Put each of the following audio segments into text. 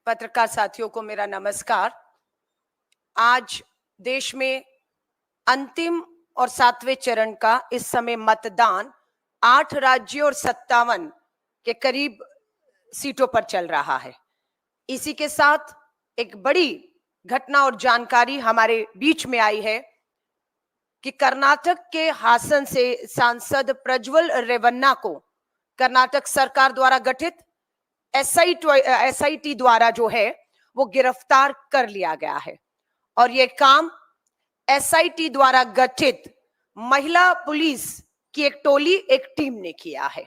पत्रकार साथियों को मेरा नमस्कार। आज देश में अंतिम और 7वें चरण का इस समय मतदान 8 राज्यों और 57 के करीब सीटों पर चल रहा है। इसी के साथ एक बड़ी घटना और जानकारी हमारे बीच में आई है कि कर्नाटक के हासन से सांसद प्रज्वल रेवन्ना को कर्नाटक सरकार द्वारा गठित एसआईटी द्वारा जो है वो गिरफ्तार कर लिया गया है। और ये काम एसआईटी द्वारा गठित महिला पुलिस की एक टोली, एक टीम ने किया है।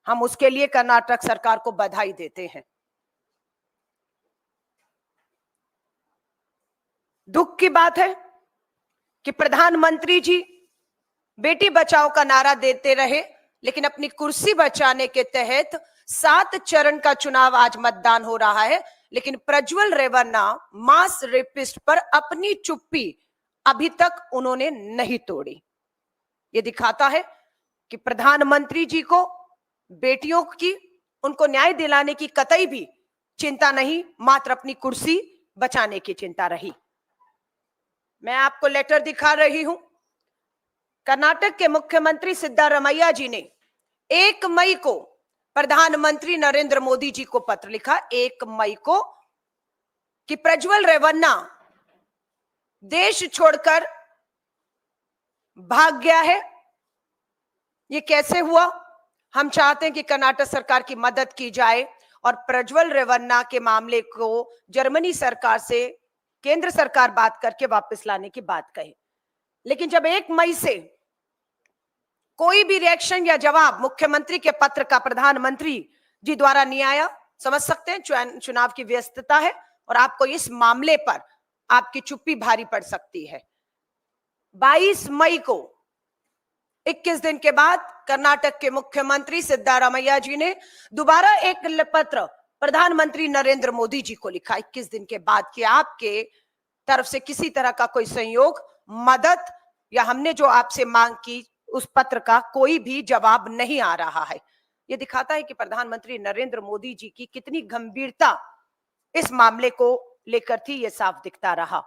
हम उसके लिए कर्नाटक सरकार को बधाई देते हैं। दुख की बात है कि प्रधानमंत्री जी बेटी बचाओ का नारा देते रहे, लेकिन अपनी कुर्सी बचाने के तहत 7 चरण का चुनाव आज मतदान हो रहा है, लेकिन प्रज्वल रेवन्ना मास रेपिस्ट पर अपनी चुप्पी अभी तक उन्होंने नहीं तोड़ी। ये दिखाता है कि प्रधानमंत्री जी को बेटियों की, उनको न्याय दिलाने की कतई भी चिंता नहीं, मात्र अपनी कुर्सी बचाने की चिंता रही। मैं आपको लेटर दिखा रही हूं। कर्नाटक के मुख्यमंत्री सिद्धारमैया जी ने 1 मई को प्रधानमंत्री नरेंद्र मोदी जी को पत्र लिखा, 1 मई को, कि प्रज्वल रेवन्ना देश छोड़कर भाग गया है। ये कैसे हुआ? हम चाहते हैं कि कर्नाटक सरकार की मदद की जाए और प्रज्वल रेवन्ना के मामले को जर्मनी सरकार से केंद्र सरकार बात करके वापस लाने की बात कहे। लेकिन जब 1 मई से कोई भी रिएक्शन या जवाब मुख्यमंत्री के पत्र का प्रधानमंत्री जी द्वारा नहीं आया, समझ सकते हैं चुनाव की व्यस्तता है और आपको इस मामले पर आपकी चुप्पी भारी पड़ सकती है। 22 मई को 21 दिन के बाद कर्नाटक के मुख्यमंत्री सिद्धारमैया जी ने दोबारा एक पत्र प्रधानमंत्री नरेंद्र मोदी जी को लिखा 21 दिन के बाद कि आपके तरफ से किसी तरह का कोई सहयोग, मदद या हमने जो आपसे मांग की उस पत्र का कोई भी जवाब नहीं आ रहा है। यह दिखाता है कि प्रधानमंत्री नरेंद्र मोदी जी की कितनी गंभीरता इस मामले को लेकर थी, यह साफ दिखता रहा।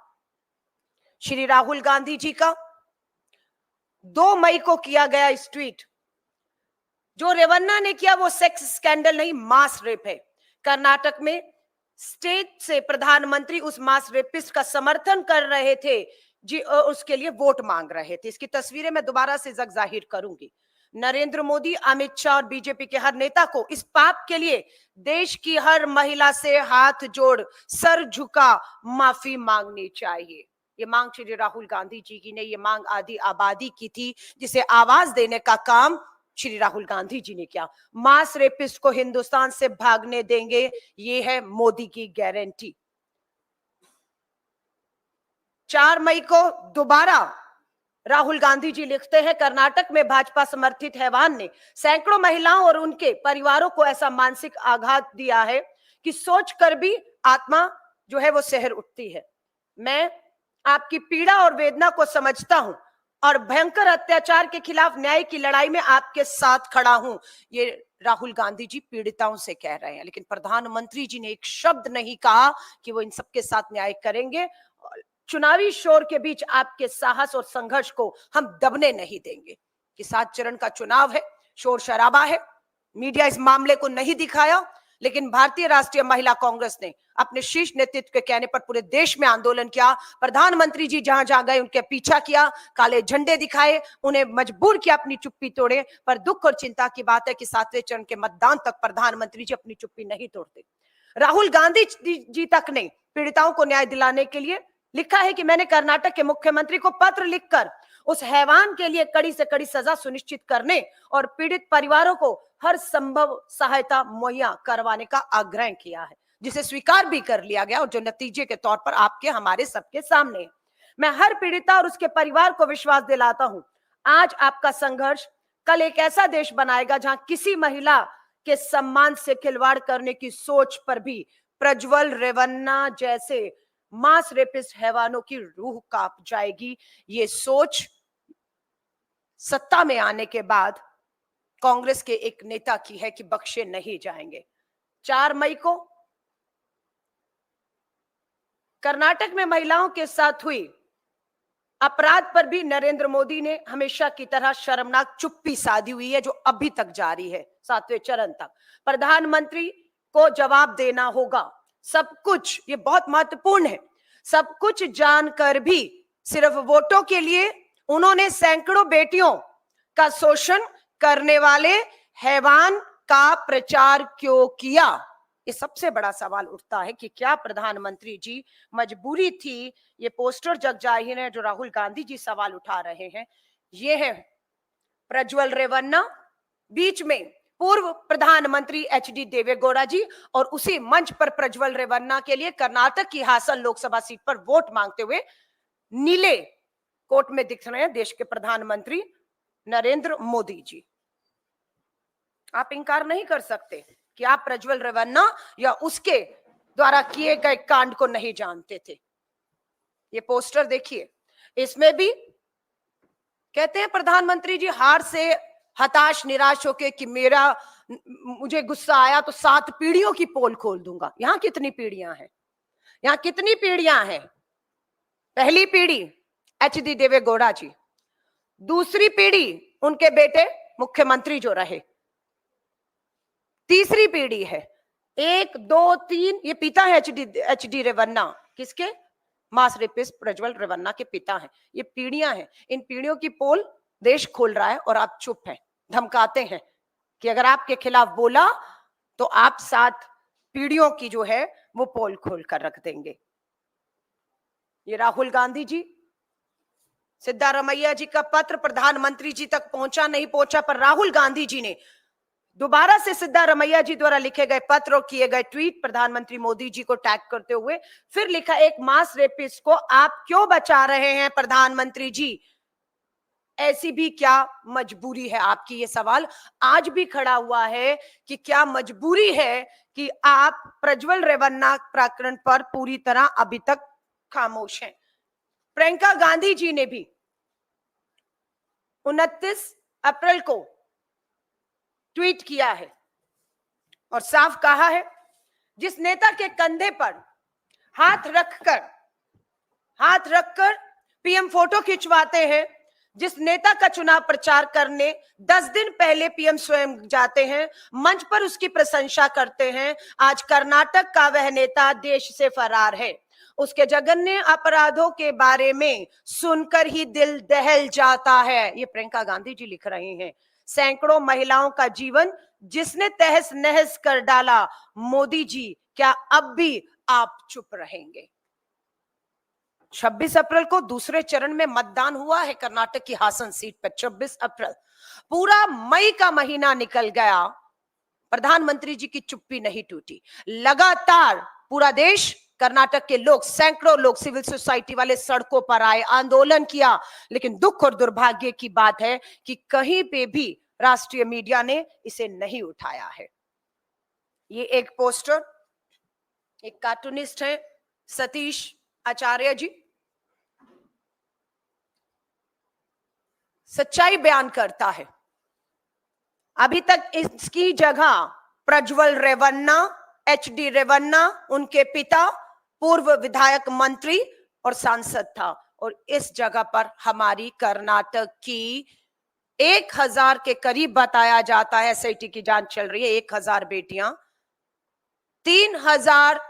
श्री राहुल गांधी जी का 2 मई को किया गया इस ट्वीट, जो रेवन्ना ने किया वो सेक्स स्कैंडल नहीं, मास रेप है। कर्नाटक में स्टेट से प्रधानमंत्री उस मास रेपिस्ट का समर्थन कर रहे थे जी, उसके लिए वोट मांग रहे थे। इसकी तस्वीरें मैं दोबारा से जाहिर करूंगी। नरेंद्र मोदी, अमित शाह और बीजेपी के हर नेता को इस पाप के लिए देश की हर महिला से हाथ जोड़, सर झुका माफी मांगनी चाहिए। ये मांग श्री राहुल गांधी जी की ने, ये मांग आधी आबादी की थी, जिसे आवाज देने का काम श्री राहुल गांधी जी ने किया। मास रेपिस्ट को हिंदुस्तान से भागने देंगे, ये है मोदी की गारंटी। 4 मई को दोबारा राहुल गांधी जी लिखते हैं, कर्नाटक में भाजपा समर्थित हैवान ने सैकड़ों महिलाओं और उनके परिवारों को ऐसा मानसिक आघात दिया है कि सोचकर भी आत्मा जो है वो सहर उठती है। मैं आपकी पीड़ा और वेदना को समझता हूं और भयंकर अत्याचार के खिलाफ न्याय की लड़ाई में आपके साथ खड़ा हूं। ये राहुल गांधी जी पीड़िताओं से कह रहे हैं, लेकिन प्रधानमंत्री जी ने एक शब्द नहीं कहा कि वो इन सबके साथ न्याय करेंगे। चुनावी शोर के बीच आपके साहस और संघर्ष को हम दबने नहीं देंगे। कि 7 चरण का चुनाव है, शोर शराबा है, मीडिया इस मामले को नहीं दिखाया, लेकिन भारतीय राष्ट्रीय महिला कांग्रेस ने अपने शीर्ष नेतृत्व के कहने पर पूरे देश में आंदोलन किया। प्रधानमंत्री जी जहां जहां गए उनके पीछा किया, काले झंडे दिखाए, उन्हें मजबूर किया अपनी चुप्पी तोड़े। पर दुख और चिंता की बात है कि 7वें चरण के मतदान तक प्रधानमंत्री जी अपनी चुप्पी नहीं तोड़ते। राहुल गांधी जी तक ने पीड़िताओं को न्याय दिलाने के लिए लिखा है कि मैंने कर्नाटक के मुख्यमंत्री को पत्र लिखकर उस हैवान के लिए कड़ी से कड़ी सजा सुनिश्चित करने और पीड़ित परिवारों को हर संभव सहायता मुहैया करवाने का आग्रह किया है, जिसे स्वीकार भी कर लिया गया और जो नतीजे के तौर पर आपके हमारे सबके सामने है। मैं हर पीड़िता और उसके परिवार को विश्वास दिलाता हूं, आज आपका संघर्ष कल एक ऐसा देश बनाएगा जहां किसी महिला के सम्मान से खिलवाड़ करने की सोच पर भी प्रज्वल रेवन्ना जैसे मास रेपिस्ट हैवानों की रूह कांप जाएगी। ये सोच सत्ता में आने के बाद कांग्रेस के एक नेता की है कि बख्शे नहीं जाएंगे। 4 मई को कर्नाटक में महिलाओं के साथ हुई अपराध पर भी नरेंद्र मोदी ने हमेशा की तरह शर्मनाक चुप्पी साधी हुई है, जो अभी तक जारी है 7वें चरण तक। प्रधानमंत्री को जवाब देना होगा सब कुछ, ये बहुत महत्वपूर्ण है। सब कुछ जानकर भी सिर्फ वोटों के लिए उन्होंने सैकड़ों बेटियों का शोषण करने वाले हैवान का प्रचार क्यों किया? ये सबसे बड़ा सवाल उठता है कि क्या प्रधानमंत्री जी मजबूरी थी? ये पोस्टर जग जाहिर है जो राहुल गांधी जी सवाल उठा रहे हैं। ये है प्रज्वल रेवन्ना, बीच में पूर्व प्रधानमंत्री एचडी देवेगौड़ा जी, और उसी मंच पर प्रज्वल रेवन्ना के लिए कर्नाटक की हासन लोकसभा सीट पर वोट मांगते हुए नीले कोट में दिख रहे हैं देश के प्रधानमंत्री नरेंद्र मोदी जी। आप इनकार नहीं कर सकते कि आप प्रज्वल रेवन्ना या उसके द्वारा किए गए कांड को नहीं जानते थे। ये पोस्टर देखिए, इसमें भी कहते हैं प्रधानमंत्री जी हार से हताश निराश होके कि मुझे गुस्सा आया तो 7 पीढ़ियों की पोल खोल दूंगा। यहां कितनी पीढ़ियां हैं? यहां कितनी पीढ़ियां हैं? पहली पीढ़ी एचडी देवेगौड़ा जी, दूसरी पीढ़ी उनके बेटे मुख्यमंत्री जो रहे, तीसरी पीढ़ी है 1 2 3, ये पिता है एचडी रेवन्ना, किसके? मास रेपिस्ट प्रज्वल रेवन्ना के पिता हैं। ये पीढ़ियां हैं, इन पीढ़ियों की पोल देश खोल रहा है और आप चुप हैं, धमकाते हैं कि अगर आपके खिलाफ बोला तो आप 7 पीढ़ियों की जो है वो पोल खोल कर रख देंगे। ये राहुल गांधी जी, सिद्धारमैया जी का पत्र प्रधानमंत्री जी तक पहुंचा नहीं पहुंचा, पर राहुल गांधी जी ने दोबारा से सिद्धारमैया जी द्वारा लिखे गए पत्र और किए गए ट्वीट प्रधानमंत्री मोदी जी को टैग करते हुए फिर लिखा, एक मास रेपिस्ट को आप क्यों बचा रहे हैं प्रधानमंत्री जी? ऐसी भी क्या मजबूरी है आपकी? ये सवाल आज भी खड़ा हुआ है कि क्या मजबूरी है कि आप प्रज्वल रेवन्ना प्रकरण पर पूरी तरह अभी तक खामोश हैं। प्रियंका गांधी जी ने भी 29 अप्रैल को ट्वीट किया है और साफ कहा है, जिस नेता के कंधे पर हाथ रखकर पीएम फोटो खिंचवाते हैं, जिस नेता का चुनाव प्रचार करने 10 दिन पहले पीएम स्वयं जाते हैं, मंच पर उसकी प्रशंसा करते हैं, आज कर्नाटक का वह नेता देश से फरार है। उसके जघन्य अपराधों के बारे में सुनकर ही दिल दहल जाता है। ये प्रियंका गांधी जी लिख रहे हैं। सैकड़ों महिलाओं का जीवन जिसने तहस नहस कर डाला, मोदी जी क्या अब भी आप चुप रहेंगे? 26 अप्रैल को दूसरे चरण में मतदान हुआ है कर्नाटक की हासन सीट पर। 26 अप्रैल, पूरा मई का महीना निकल गया, प्रधानमंत्री जी की चुप्पी नहीं टूटी। लगातार पूरा देश, कर्नाटक के लोग, सैकड़ों लोग, सिविल सोसाइटी वाले सड़कों पर आए, आंदोलन किया, लेकिन दुख और दुर्भाग्य की बात है कि कहीं पे भी राष्ट्रीय मीडिया ने इसे नहीं उठाया है। ये एक पोस्टर, एक कार्टूनिस्ट है सतीश आचार्य जी, सच्चाई बयान करता है। अभी तक इसकी जगह प्रज्वल रेवन्ना, एचडी रेवन्ना, उनके पिता पूर्व विधायक, मंत्री और सांसद था, और इस जगह पर हमारी कर्नाटक की 1000 के करीब बताया जाता है, एसआईटी की जांच चल रही है, 1000 बेटियां, 3000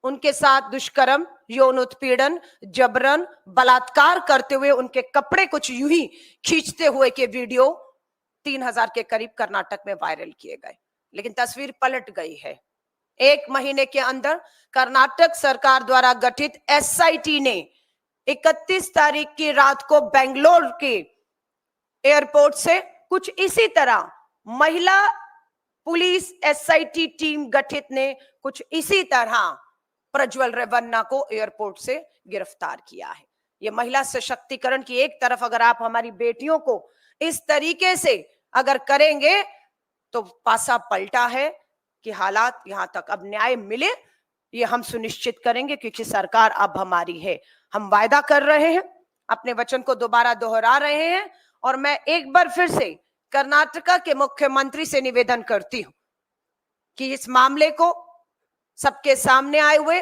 उनके साथ दुष्कर्म, यौन उत्पीड़न, जबरन, बलात्कार करते हुए उनके कपड़े कुछ यूं ही खींचते हुए के वीडियो 3000 के करीब कर्नाटक में वायरल किए गए। लेकिन तस्वीर पलट गई है। 1 महीने के अंदर कर्नाटक सरकार द्वारा गठित एसआईटी ने 31 तारीख की रात को बेंगलोर के एयरपोर्ट से कुछ इसी तरह महिला पुलिस एसआईटी टीम गठित ने कुछ इसी तरह प्रज्वल रेवन्ना को एयरपोर्ट से गिरफ्तार किया है। यह महिला सशक्तिकरण की एक तरफ अगर आप हमारी बेटियों को इस तरीके से अगर करेंगे तो पासा पलटा है कि हालात यहां तक, अब न्याय मिले ये हम सुनिश्चित करेंगे, क्योंकि सरकार अब हमारी है। हम वायदा कर रहे हैं, अपने वचन को दोबारा दोहरा रहे हैं, और मैं एक बार फिर से कर्नाटका के मुख्यमंत्री से निवेदन करती हूं कि इस मामले को सबके सामने आए हुए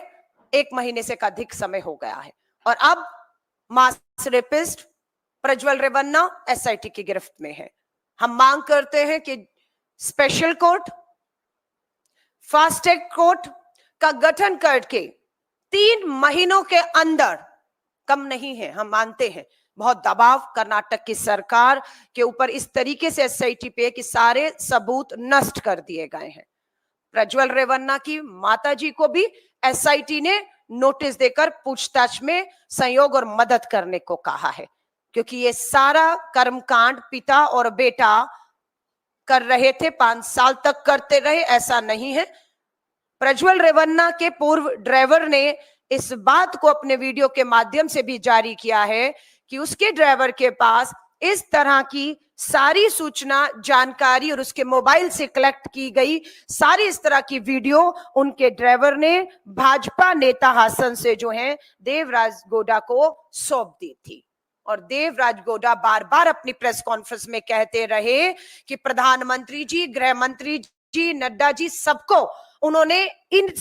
1 महीने से अधिक समय हो गया है और अब मास रेपिस्ट प्रज्वल रेवन्ना एसआईटी की गिरफ्त में है। हम मांग करते हैं कि special court, fast track court का गठन करके 3 महीनों के अंदर, कम नहीं है, हम मानते हैं बहुत दबाव कर्नाटक की सरकार के ऊपर इस तरीके से एसआईटी पे कि सारे सबूत नष्ट कर दिए गए हैं। प्रज्वल रेवन्ना की माताजी को भी एसआईटी ने नोटिस देकर पूछताछ में सहयोग और मदद करने को कहा है, क्योंकि ये सारा कर्मकांड पिता और बेटा कर रहे थे, 5 साल तक करते रहे, ऐसा नहीं है। प्रज्वल रेवन्ना के पूर्व ड्राइवर ने इस बात को अपने वीडियो के माध्यम से भी जारी किया है कि उसके ड्राइवर के पास इस तरह की सारी सूचना, जानकारी और उसके मोबाइल से कलेक्ट की गई सारी इस तरह की वीडियो उनके ड्राइवर ने भाजपा नेता हासन से जो है देवराज गौड़ा को सौंप दी थी। और देवराज गौड़ा बार बार अपनी प्रेस कॉन्फ्रेंस में कहते रहे कि प्रधानमंत्री जी, गृह मंत्री जी, नड्डा जी, सबको उन्होंने इन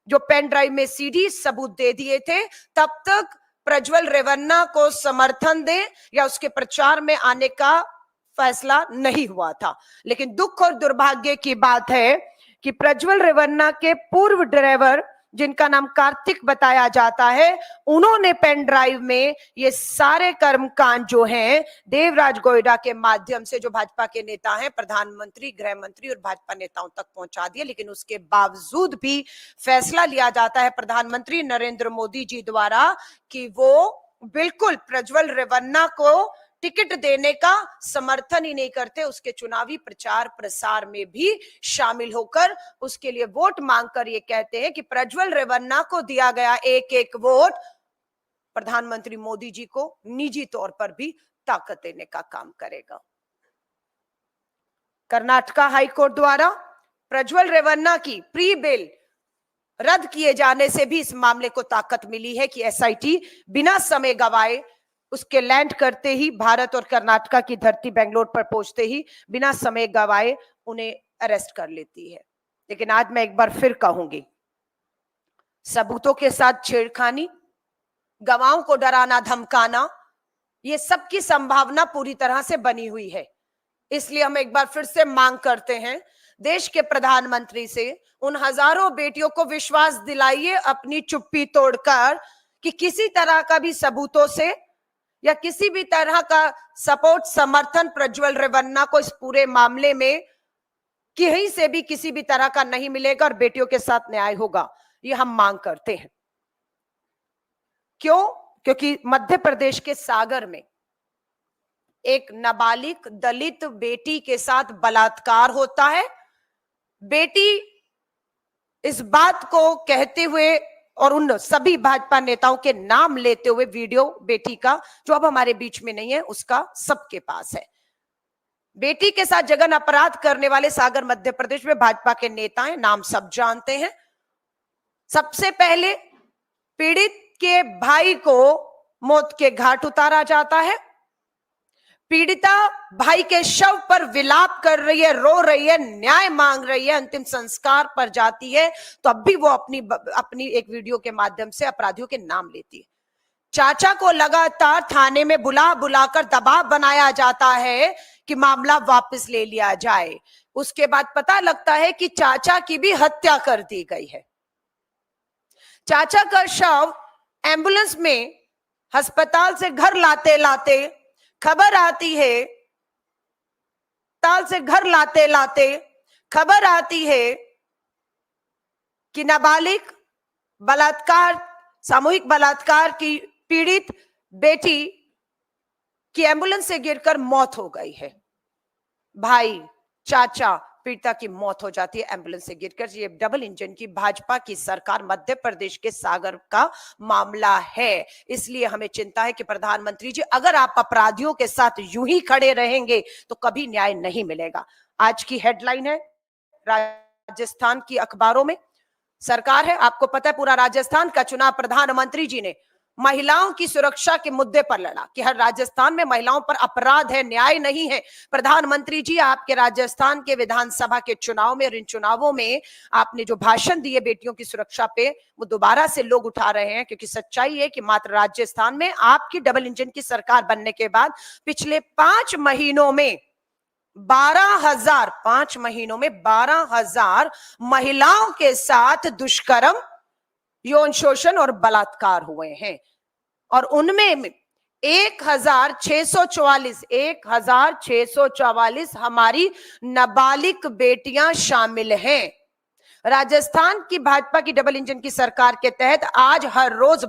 जो पेन ड्राइव में सीडी सबूत दे दिए थे। तब तक प्रज्वल रेवन्ना को समर्थन दे या उसके प्रचार में आने का फैसला नहीं हुआ था। लेकिन दुख और दुर्भाग्य की बात है कि प्रज्वल रेवन्ना के पूर्व ड्राइवर, जिनका नाम कार्तिक बताया जाता है, उन्होंने पेन ड्राइव में ये सारे कर्मकांड जो हैं देवराज गौड़ा के माध्यम से, जो भाजपा के नेता हैं, प्रधानमंत्री, गृह मंत्री और भाजपा नेताओं तक पहुंचा दिए। लेकिन उसके बावजूद भी फैसला लिया जाता है प्रधानमंत्री नरेंद्र मोदी जी द्वारा कि वो बिल्कुल प्रज्वल रेवन्ना को टिकट देने का समर्थन ही नहीं करते, उसके चुनावी प्रचार प्रसार में भी शामिल होकर उसके लिए वोट मांगकर ये कहते हैं कि प्रज्वल रेवन्ना को दिया गया एक एक वोट प्रधानमंत्री मोदी जी को निजी तौर पर भी ताकत देने का काम करेगा। कर्नाटका हाईकोर्ट द्वारा प्रज्वल रेवन्ना की प्री बेल रद्द किए जाने से भी इस मामले को ताकत मिली है कि एसआईटी बिना समय गवाए, उसके लैंड करते ही भारत और कर्नाटका की धरती बेंगलोर पर पहुंचते ही बिना समय गवाए उन्हें अरेस्ट कर लेती है। लेकिन आज मैं एक बार फिर कहूंगी, सबूतों के साथ छेड़खानी, गवाहों को डराना धमकाना, ये सब की संभावना पूरी तरह से बनी हुई है। इसलिए हम एक बार फिर से मांग करते हैं देश के प्रधानमंत्री से, उन हजारों बेटियों को विश्वास दिलाइए अपनी चुप्पी तोड़कर कि किसी तरह का भी सबूतों से या किसी भी तरह का सपोर्ट, समर्थन प्रज्वल रेवन्ना को इस पूरे मामले में कहीं से भी किसी भी तरह का नहीं मिलेगा और बेटियों के साथ न्याय होगा, ये हम मांग करते हैं। क्यों? क्योंकि मध्य प्रदेश के सागर में एक नाबालिग दलित बेटी के साथ बलात्कार होता है। बेटी इस बात को कहते हुए और उन सभी भाजपा नेताओं के नाम लेते हुए वीडियो बेटी का, जो अब हमारे बीच में नहीं है, उसका सबके पास है। बेटी के साथ जघन अपराध करने वाले सागर मध्य प्रदेश में भाजपा के नेता हैं, नाम सब जानते हैं। सबसे पहले पीड़ित के भाई को मौत के घाट उतारा जाता है। पीड़िता भाई के शव पर विलाप कर रही है, रो रही है, न्याय मांग रही है, अंतिम संस्कार पर जाती है, तो अब भी वो अपनी एक वीडियो के माध्यम से अपराधियों के नाम लेती है। चाचा को लगातार थाने में बुलाकर दबाव बनाया जाता है कि मामला वापस ले लिया जाए। उसके बाद पता लगता है कि चाचा की भी हत्या कर दी गई है। चाचा का शव एम्बुलेंस में अस्पताल से घर लाते लाते खबर आती है, ताल से घर लाते लाते खबर आती है कि नाबालिग बलात्कार, सामूहिक बलात्कार की पीड़ित बेटी की एम्बुलेंस से गिरकर मौत हो गई है। भाई, चाचा, पीड़िता की मौत हो जाती है एम्बुलेंस से गिरकर। ये डबल इंजन की भाजपा की सरकार मध्य प्रदेश के सागर का मामला है। इसलिए हमें चिंता है कि प्रधानमंत्री जी, अगर आप अपराधियों के साथ यूं ही खड़े रहेंगे तो कभी न्याय नहीं मिलेगा। आज की हेडलाइन है राजस्थान की अखबारों में, सरकार है, आपको पता है पूरा राजस्थान का चुनाव प्रधानमंत्री जी ने महिलाओं की सुरक्षा के मुद्दे पर लड़ा कि हर राजस्थान में महिलाओं पर अपराध है, न्याय नहीं है। प्रधानमंत्री जी, आपके राजस्थान के विधानसभा के चुनाव में और इन चुनावों में आपने जो भाषण दिए बेटियों की सुरक्षा पे, वो दोबारा से लोग उठा रहे हैं, क्योंकि सच्चाई है कि मात्र राजस्थान में आपकी डबल इंजन की सरकार बनने के बाद पिछले 5 महीनों में 12,000 महिलाओं के साथ दुष्कर्म, यौन शोषण और बलात्कार हुए हैं। और उनमें 1644 हमारी नाबालिग बेटियां शामिल हैं। राजस्थान की भाजपा की डबल इंजन की सरकार के तहत आज हर रोज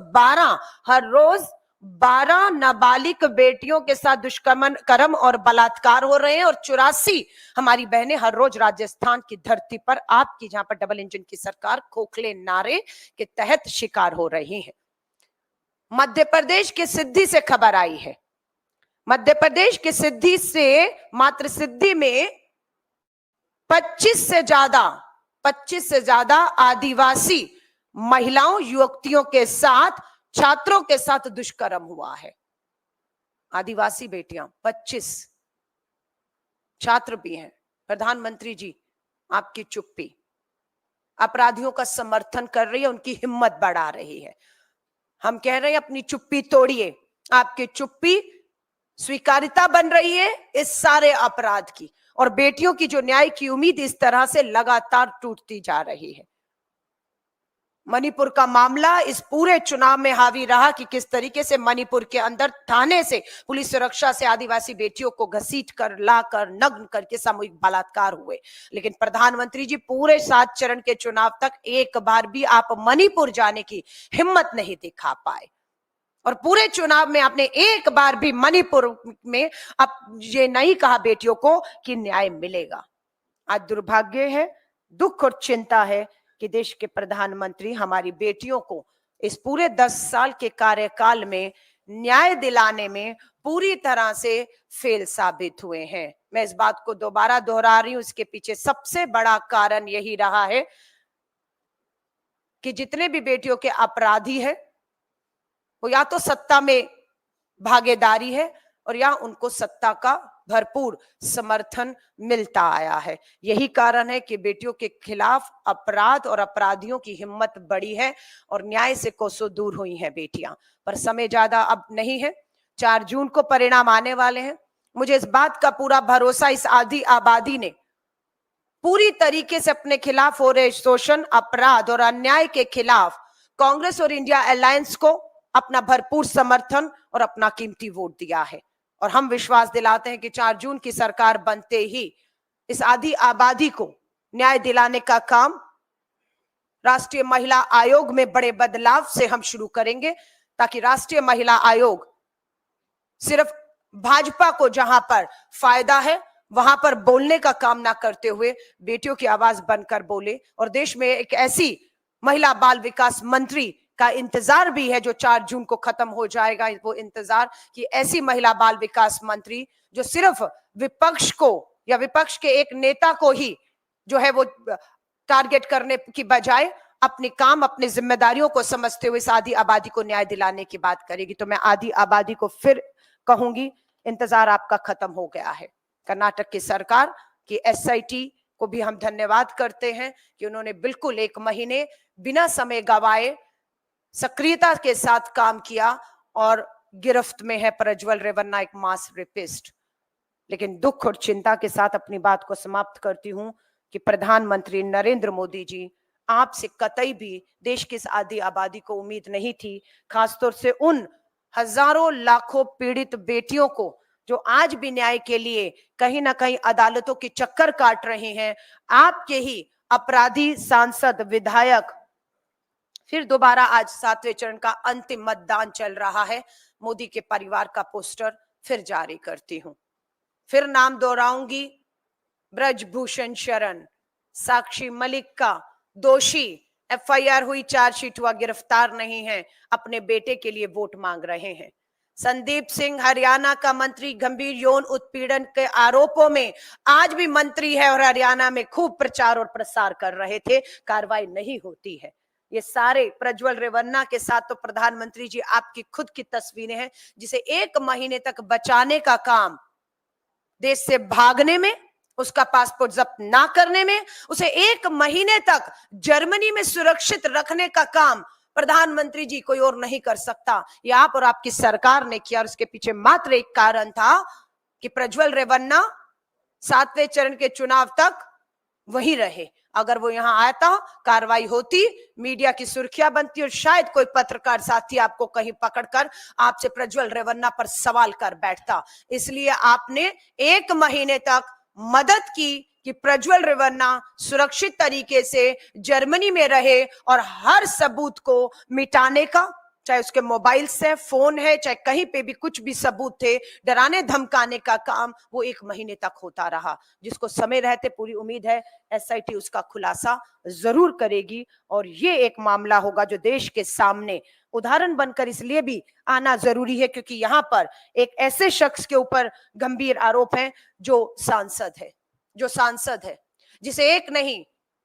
12 नाबालिग बेटियों के साथ दुष्कर्म और बलात्कार हो रहे हैं, और 84 हमारी बहनें हर रोज राजस्थान की धरती पर, आपकी जहां पर डबल इंजन की सरकार, खोखले नारे के तहत शिकार हो रही है। मध्य प्रदेश के सिद्धि से खबर आई है, मध्य प्रदेश के सिद्धि से, मात्र सिद्धि में 25 से ज्यादा आदिवासी महिलाओं, युवतियों के साथ, छात्रों के साथ दुष्कर्म हुआ है। आदिवासी बेटियां 25, छात्र भी हैं। प्रधानमंत्री जी, आपकी चुप्पी अपराधियों का समर्थन कर रही है, उनकी हिम्मत बढ़ा रही है। हम कह रहे हैं अपनी चुप्पी तोड़िए। आपकी चुप्पी स्वीकार्यता बन रही है इस सारे अपराध की, और बेटियों की जो न्याय की उम्मीद इस तरह से लगातार टूटती जा रही है। मणिपुर का मामला इस पूरे चुनाव में हावी रहा कि किस तरीके से मणिपुर के अंदर थाने से, पुलिस सुरक्षा से आदिवासी बेटियों को घसीट कर, लाकर, नग्न करके सामूहिक बलात्कार हुए। लेकिन प्रधानमंत्री जी, पूरे 7 चरण के चुनाव तक एक बार भी आप मणिपुर जाने की हिम्मत नहीं दिखा पाए, और पूरे चुनाव में आपने एक बार भी मणिपुर में अब ये नहीं कहा बेटियों को कि न्याय मिलेगा। आज दुर्भाग्य है, दुख और चिंता है कि देश के प्रधानमंत्री हमारी बेटियों को इस पूरे 10 साल के कार्यकाल में न्याय दिलाने में पूरी तरह से फेल साबित हुए हैं। मैं इस बात को दोबारा दोहरा रही हूं, इसके पीछे सबसे बड़ा कारण यही रहा है कि जितने भी बेटियों के अपराधी हैं, वो या तो सत्ता में भागीदारी है, और या उनको सत्ता का भरपूर समर्थन मिलता आया है। यही कारण है कि बेटियों के खिलाफ अपराध और अपराधियों की हिम्मत बढ़ी है, और न्याय से कोसों दूर हुई हैं बेटियां। पर समय ज्यादा अब नहीं है, 4 जून को परिणाम आने वाले हैं। मुझे इस बात का पूरा भरोसा, इस आधी आबादी ने पूरी तरीके से अपने खिलाफ हो रहे शोषण, अपराध और अन्याय के खिलाफ कांग्रेस और इंडिया अलायंस को अपना भरपूर समर्थन और अपना कीमती वोट दिया है। और हम विश्वास दिलाते हैं कि 4 जून की सरकार बनते ही इस आधी आबादी को न्याय दिलाने का काम राष्ट्रीय महिला आयोग में बड़े बदलाव से हम शुरू करेंगे, ताकि राष्ट्रीय महिला आयोग सिर्फ भाजपा को जहां पर फायदा है वहां पर बोलने का काम ना करते हुए बेटियों की आवाज बनकर बोले। और देश में एक ऐसी महिला बाल विकास मंत्री का इंतजार भी है जो 4 जून को खत्म हो जाएगा। वो इंतजार कि ऐसी महिला बाल विकास मंत्री जो सिर्फ विपक्ष को या विपक्ष के एक नेता को ही जो है वो टारगेट करने की बजाय अपने काम, अपनी जिम्मेदारियों को समझते हुए इस आधी आबादी को न्याय दिलाने की बात करेगी। तो मैं आधी आबादी को फिर कहूंगी, इंतजार आपका खत्म हो गया है। कर्नाटक की सरकार की एसआईटी को भी हम धन्यवाद करते हैं कि उन्होंने बिल्कुल 1 महीने बिना समय गवाए सक्रियता के साथ काम किया, और गिरफ्त में है प्रज्वल रेवन्ना, एक मास रेपिस्ट। लेकिन दुख और चिंता के साथ अपनी बात को समाप्त करती हूं कि प्रधानमंत्री नरेंद्र मोदी जी, आपसे कतई भी देश की इस आधी आबादी को उम्मीद नहीं थी, खासतौर से उन हजारों लाखों पीड़ित बेटियों को जो आज भी न्याय के लिए कहीं ना कहीं अदालतों के चक्कर काट रहे हैं। आपके ही अपराधी सांसद, विधायक, फिर दोबारा आज 7वें चरण का अंतिम मतदान चल रहा है। मोदी के परिवार का पोस्टर फिर जारी करती हूं, फिर नाम दोहराऊंगी, ब्रजभूषण शरण, साक्षी मलिक का दोषी, एफआईआर हुई, चार्जशीट हुआ, गिरफ्तार नहीं है, अपने बेटे के लिए वोट मांग रहे हैं। संदीप सिंह, हरियाणा का मंत्री, गंभीर यौन उत्पीड़न के आरोपों में आज भी मंत्री है और हरियाणा में खूब प्रचार और प्रसार कर रहे थे, कार्रवाई नहीं होती है। ये सारे प्रज्वल रेवन्ना के साथ तो प्रधानमंत्री जी आपकी खुद की तस्वीरें हैं, जिसे 1 महीने तक बचाने का काम, देश से भागने में, उसका पासपोर्ट जब्त ना करने में, उसे 1 महीने तक जर्मनी में सुरक्षित रखने का काम प्रधानमंत्री जी कोई और नहीं कर सकता। ये आप और आपकी सरकार ने किया, और उसके पीछे मात्र एक कारण था कि प्रज्वल रेवन्ना 7वें चरण के चुनाव तक वहीं रहे। अगर वो यहां आता, कार्रवाई होती, मीडिया की सुर्खियां बनती, और शायद कोई पत्रकार साथी आपको कहीं पकड़कर आपसे प्रज्वल रेवन्ना पर सवाल कर बैठता। इसलिए आपने 1 महीने तक मदद की कि प्रज्वल रेवन्ना सुरक्षित तरीके से जर्मनी में रहे, और हर सबूत को मिटाने का, चाहे उसके मोबाइल से फोन है, चाहे कहीं पे भी कुछ भी सबूत थे, डराने धमकाने का काम वो 1 महीने तक होता रहा, जिसको समय रहते पूरी उम्मीद है एसआईटी उसका खुलासा जरूर करेगी। और ये एक मामला होगा जो देश के सामने उदाहरण बनकर इसलिए भी आना जरूरी है क्योंकि यहां पर एक ऐसे शख्स के ऊपर गंभीर आरोप है जो सांसद है, जिसे एक नहीं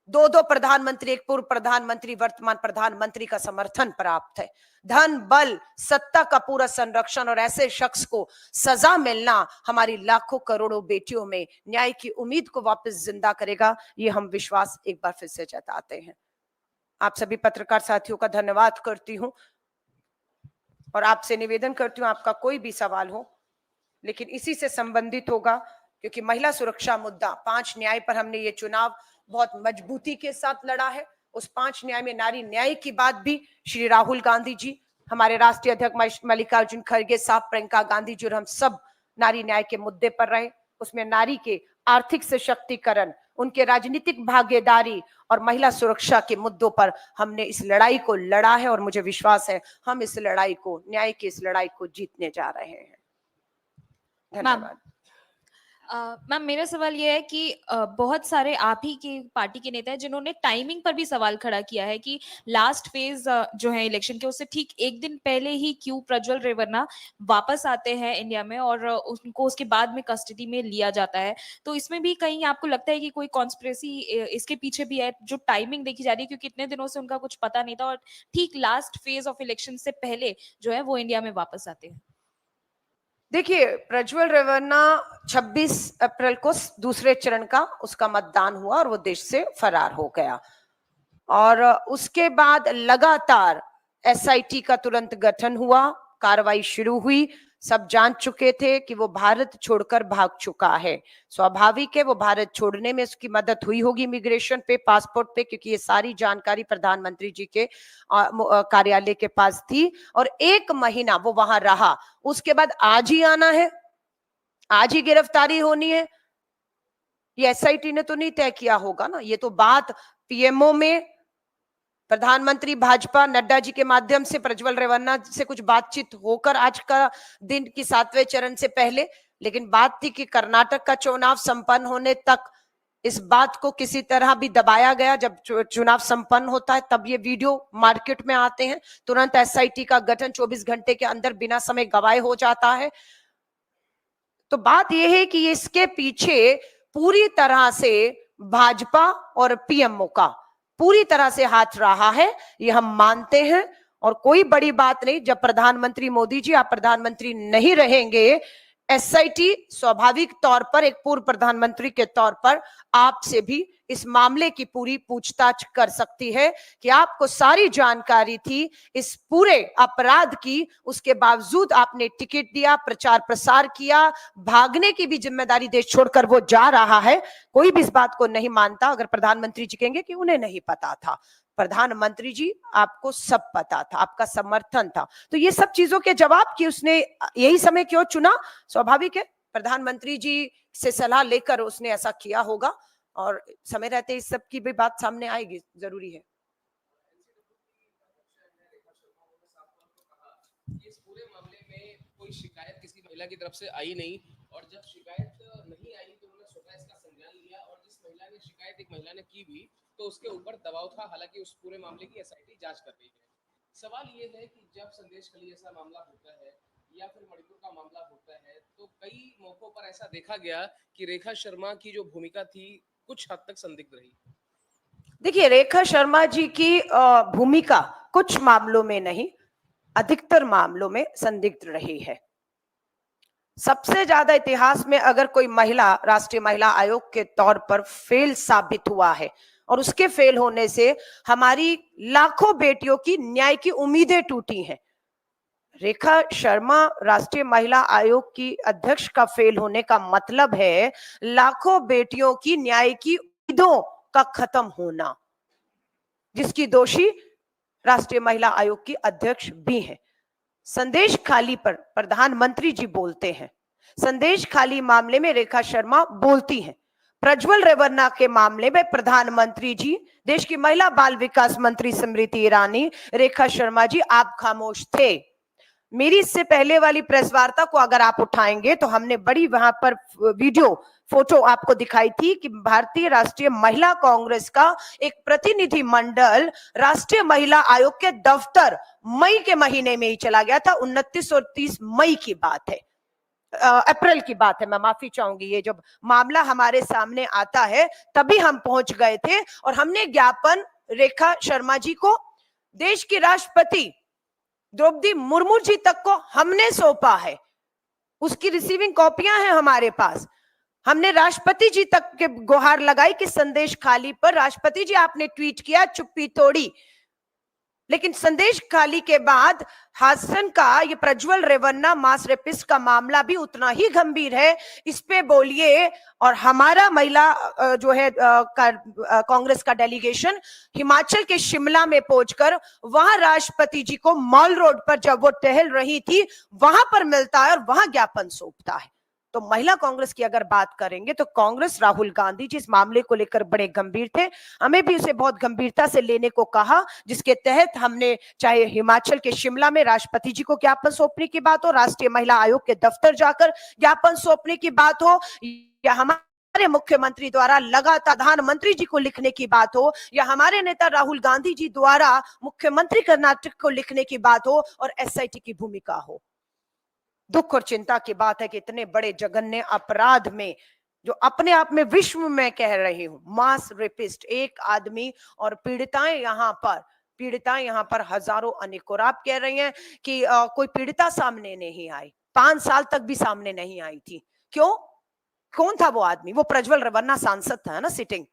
2 प्रधानमंत्री, एक पूर्व प्रधानमंत्री, वर्तमान प्रधानमंत्री का समर्थन प्राप्त है। धन, बल, सत्ता का पूरा संरक्षण, और ऐसे शख्स को सजा मिलना हमारी लाखों करोड़ों बेटियों में न्याय की उम्मीद को वापस जिंदा करेगा, ये हम विश्वास एक बार फिर से जताते हैं। आप सभी पत्रकार साथियों का धन्यवाद करती हूं, और आपसे निवेदन करती हूं, आपका कोई भी सवाल हो लेकिन इसी से संबंधित होगा, क्योंकि महिला सुरक्षा मुद्दा 5 न्याय पर हमने ये चुनाव बहुत मजबूती के साथ लड़ा है। उस 5 न्याय में नारी न्याय की बात भी श्री राहुल गांधी जी, हमारे राष्ट्रीय अध्यक्ष मल्लिकार्जुन खड़गे साहब, प्रियंका गांधी जी और हम सब नारी न्याय के मुद्दे पर रहे। उसमें नारी के आर्थिक सशक्तिकरण, उनके राजनीतिक भागीदारी और महिला सुरक्षा के मुद्दों पर हमने इस लड़ाई को लड़ा है, और मुझे विश्वास है हम इस लड़ाई को, न्याय की इस लड़ाई को जीतने जा रहे हैं। धन्यवाद। मैम, मेरा सवाल ये है कि बहुत सारे आप ही के पार्टी के नेता हैं जिन्होंने टाइमिंग पर भी सवाल खड़ा किया है कि लास्ट फेज जो है इलेक्शन के, उससे ठीक 1 दिन पहले ही क्यों प्रज्वल रेवन्ना वापस आते हैं इंडिया में और उनको उसके बाद में कस्टडी में लिया जाता है। तो इसमें भी कहीं आपको लगता है कि कोई कॉन्स्पिरेसी इसके पीछे भी है, जो टाइमिंग देखी जा रही है, क्योंकि इतने दिनों से उनका कुछ पता नहीं था और ठीक लास्ट फेज ऑफ इलेक्शन से पहले जो है वो इंडिया में वापस आते हैं। देखिए, प्रज्वल रेवन्ना 26 अप्रैल को दूसरे चरण का उसका मतदान हुआ और वो देश से फरार हो गया, और उसके बाद लगातार एसआईटी का तुरंत गठन हुआ, कार्रवाई शुरू हुई। सब जान चुके थे कि वो भारत छोड़कर भाग चुका है। स्वाभाविक है वो भारत छोड़ने में उसकी मदद हुई होगी, इमिग्रेशन पे, पासपोर्ट पे, क्योंकि ये सारी जानकारी प्रधानमंत्री जी के कार्यालय के पास थी, और 1 महीना वो वहां रहा। उसके बाद आज ही आना है, आज ही गिरफ्तारी होनी है, ये एसआईटी ने तो नहीं तय किया होगा ना। ये तो बात पीएमओ में प्रधानमंत्री भाजपा नड्डा जी के माध्यम से प्रज्वल रेवन्ना से कुछ बातचीत होकर आज का दिन की 7वें चरण से पहले, लेकिन बात थी कि कर्नाटक का चुनाव संपन्न होने तक इस बात को किसी तरह भी दबाया गया। जब चुनाव संपन्न होता है तब ये वीडियो मार्केट में आते हैं, तुरंत एसआईटी का गठन 24 घंटे के अंदर बिना समय गवाए हो जाता है। तो बात यह है कि इसके पीछे पूरी तरह से भाजपा और पीएमओ का पूरी तरह से हाथ रहा है, ये हम मानते हैं, और कोई बड़ी बात नहीं। जब प्रधानमंत्री मोदी जी आप प्रधानमंत्री नहीं रहेंगे, एसआईटी स्वाभाविक तौर पर एक पूर्व प्रधानमंत्री के तौर पर आपसे भी इस मामले की पूरी पूछताछ कर सकती है कि आपको सारी जानकारी थी इस पूरे अपराध की, उसके बावजूद आपने टिकट दिया, प्रचार प्रसार किया, भागने की भी जिम्मेदारी देश छोड़कर वो जा रहा है। कोई भी इस बात को नहीं मानता अगर प्रधानमंत्री जी कहेंगे कि उन्हें नहीं पता था। प्रधानमंत्री जी आपको सब पता था, आपका समर्थन था। तो ये सब चीजों के जवाब कि उसने यही समय क्यों चुना, स्वाभाविक है प्रधानमंत्री जी से सलाह लेकर उसने ऐसा किया होगा, और समय रहते इस सब की भी बात सामने आएगी, जरूरी है। इस पूरे मामले में कोई शिकायत किसी महिला की तरफ से आई नहीं, और जब शिकायत नहीं आई तो उन्होंने स्वतः इसका संज्ञान लिया, और जिस महिला ने शिकायत एक महिला ने की भी तो उसके ऊपर दबाव था। हालांकि उस पूरे मामले की एसआईटी जांच कर रही है। सवाल ये है कि जब संदेश खली ऐसा मामला होता है या फिर मणिपुर का मामला होता है, तो कई मौकों पर ऐसा देखा गया कि रेखा शर्मा की जो भूमिका थी कुछ हद तक संदिग्ध रही। देखिए, रेखा शर्मा जी की भूमिका कुछ मामलों में नहीं, अधिकतर मामलों में संदिग्ध रही है। सबसे ज्यादा इतिहास में अगर कोई महिला राष्ट्रीय महिला आयोग के तौर पर फेल साबित हुआ है, और उसके फेल होने से हमारी लाखों बेटियों की न्याय की उम्मीदें टूटी हैं। रेखा शर्मा राष्ट्रीय महिला आयोग की अध्यक्ष का फेल होने का मतलब है लाखों बेटियों की न्याय की उम्मीदों का खत्म होना, जिसकी दोषी राष्ट्रीय महिला आयोग की अध्यक्ष भी है। संदेश खाली पर प्रधानमंत्री जी बोलते हैं, संदेश खाली मामले में रेखा शर्मा बोलती हैं, प्रज्वल रेवन्ना के मामले में प्रधानमंत्री जी, देश की महिला बाल विकास मंत्री स्मृति ईरानी, रेखा शर्मा जी आप खामोश थे। मेरी इससे पहले वाली प्रेस वार्ता को अगर आप उठाएंगे तो हमने बड़ी वहां पर वीडियो फोटो आपको दिखाई थी कि भारतीय राष्ट्रीय महिला कांग्रेस का एक प्रतिनिधि मंडल राष्ट्रीय महिला आयोग के दफ्तर मई के महीने में ही चला गया था। 29 और 30 मई की बात है, अप्रैल की बात है, मैं माफी चाहूंगी। ये जब मामला हमारे सामने आता है तभी हम पहुंच गए थे और हमने ज्ञापन रेखा शर्मा जी को, देश की राष्ट्रपति द्रौपदी मुर्मू जी तक को हमने सौंपा है। उसकी रिसीविंग कॉपियां हैं हमारे पास। हमने राष्ट्रपति जी तक के गुहार लगाई कि संदेश खाली पर राष्ट्रपति जी आपने ट्वीट किया, चुप्पी तोड़ी। लेकिन संदेश खाली के बाद हासन का ये प्रज्वल रेवन्ना मास रेपिस्ट का मामला भी उतना ही गंभीर है, इस पे बोलिए। और हमारा महिला जो है कांग्रेस का डेलीगेशन हिमाचल के शिमला में पहुंचकर वहां राष्ट्रपति जी को मॉल रोड पर जब वो टहल रही थी वहां पर मिलता है और वहां ज्ञापन सौंपता है। तो महिला कांग्रेस की अगर बात करेंगे तो कांग्रेस राहुल गांधी जी इस मामले को लेकर बड़े गंभीर थे, हमें भी उसे बहुत गंभीरता से लेने को कहा, जिसके तहत हमने चाहे हिमाचल के शिमला में राष्ट्रपति जी को ज्ञापन सौंपने की बात हो, राष्ट्रीय महिला आयोग के दफ्तर जाकर ज्ञापन सौंपने की बात हो, या हमारे मुख्यमंत्री द्वारा लगातार प्रधानमंत्री जी को लिखने की बात हो, या हमारे नेता राहुल गांधी जी द्वारा मुख्यमंत्री कर्नाटक को लिखने की बात हो, और एसआईटी की भूमिका हो। दुख और चिंता की बात है कि इतने बड़े जघन्य अपराध में, जो अपने आप में विश्व में कह रही हूं, मास रेपिस्ट एक आदमी और पीड़िताएं यहाँ पर हजारों अनेकों। और आप कह रही हैं कि कोई पीड़िता सामने नहीं आई, 5 साल तक भी सामने नहीं आई थी। क्यों? कौन था वो आदमी? वो प्रज्वल रेवन्ना सांसद था ना, सिटिंग।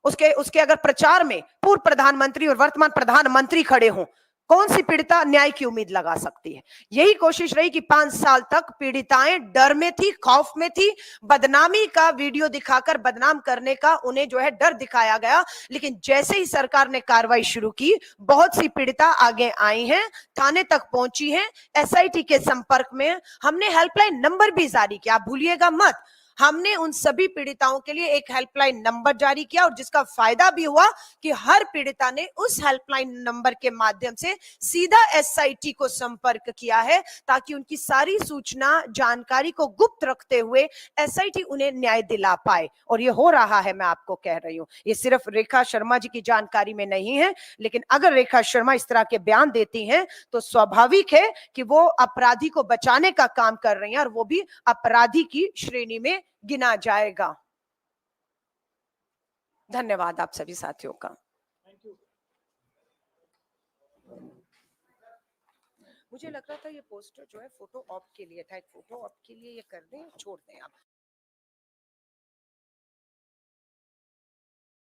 उसके अगर प्रचार में पूर्व प्रधानमंत्री और वर्तमान प्रधानमंत्री खड़े हों, कौन सी पीड़िता न्याय की उम्मीद लगा सकती है? यही कोशिश रही कि 5 साल तक पीड़िताएं डर में थी, खौफ में थी, बदनामी का वीडियो दिखाकर बदनाम करने का उन्हें जो है डर दिखाया गया। लेकिन जैसे ही सरकार ने कार्रवाई शुरू की, बहुत सी पीड़िता आगे आई हैं, थाने तक पहुंची हैं, एसआईटी के संपर्क में। हमने हेल्पलाइन नंबर भी जारी किया, आप भूलिएगा मत। हमने उन सभी पीड़िताओं के लिए एक हेल्पलाइन नंबर जारी किया, और जिसका फायदा भी हुआ कि हर पीड़िता ने उस हेल्पलाइन नंबर के माध्यम से सीधा एसआईटी को संपर्क किया है, ताकि उनकी सारी सूचना जानकारी को गुप्त रखते हुए एसआईटी उन्हें न्याय दिला पाए। और ये हो रहा है, मैं आपको कह रही हूं। ये सिर्फ रेखा शर्मा जी की जानकारी में नहीं है, लेकिन अगर रेखा शर्मा इस तरह के बयान देती हैं तो स्वाभाविक है कि वो अपराधी को बचाने का काम कर रही हैं, और वो भी अपराधी की श्रेणी में गिना जाएगा। धन्यवाद आप सभी साथियों का। मुझे लग रहा था ये पोस्टर जो है फोटो ऑप के लिए था, एक फोटो ऑप के लिए ये कर दें, छोड़ दें आप।